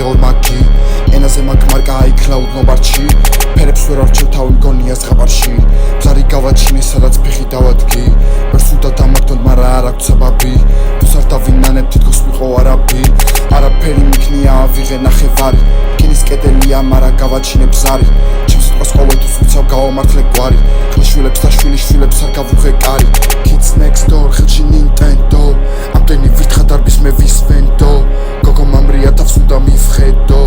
ორმაგი ენაზე მაგ მარკა აიქლა უდნობარში ფერებს ვერ არჩევ თავი მგონია ზღაპარში ბზარი გავაჩინე სადაც ფეხი დავადგი ვერ სულდა დამაგდონ მარა არ აქვს საბაბი თუს არ დავინანებ თითქოს ვიყო არაბი არაფერი მიქნია ავიღე ნახევარი რკინის კედელია მარა გავაჩინე ბზარი ჩემს სიტყვას ყოველთვის ვიცავ გავამართლე გვარი ხლიშვილებს და შვილიშვილებს არ გავუღე კარი Kids next door ხელში Nintendo ამდენი ვირთხა დარბის მე ვისვენდო გოგო მამრია თავს უნდა მივხედო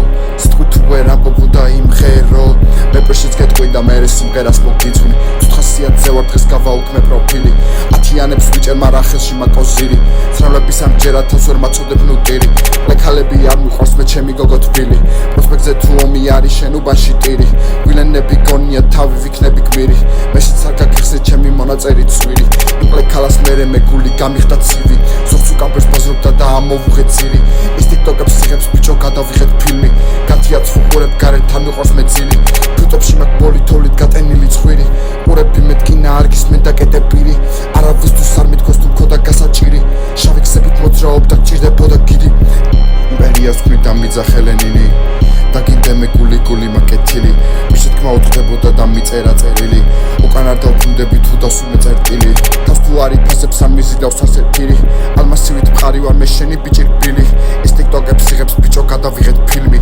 სიტყვით თუ ვერ ამბობ უნდა იმღერო მე პეშიც გეტყვი და მე სიმღერას მოგიწვნი ცუთხასიათზე ვარ დღეს გავაუქმე პროფილი ათიანებს ვიჭერ მარა ხელში მაკოზირი ცრავლების ამჯერა თავს ვერ მაწოდებ ნუტირი ლექალები არ მიყვარს მე ჩემი გოგო თბილი პროსპექტზე თუ ომი არის შენობაში ტირი ვილენები გონია თავი ვიქნები გმირი მეშიც არ გაგიხსნე ჩემი მონაწერი ცვირი იმკლე ქალას მერე მე გული გამიხდა ცივი ზურგს უკამბერს ბაზრობდა და ამოვუღე ძირი ის ტიკტოკებს სიღებს ბიჭო გადავიღეთ ფილმი გათიაც ხუყურებ გარეთ არ მიყვარს მე ძილი ფუტოპში მაგ პოლითოლით გატენილი ცხვირი ყურები მეტკინა არ გისმენ და კეტეპირი არავისთვის არ მithქოს თუ მქონდა გასაჭირი შავი ქსებით მოძრაობდა გჭირდებოდა გიდი იმპერიას ვქმნით და მიძახე ლენინი დაგინდე მე გული მაკეთილი მის თქმა უთხრდებოდა და მიწერა წერილი უკან არ დავბრუნდები თუ დავსვიმე წერტილი თავს თუ არ იფასებს ამ მიზიდავს სასერტირი ალმასივით მხარი ვარ მე შენი ბიჭი რბილი ის ტიკტოკებს იღებს ბიჭო გადავიღეთ ფილმი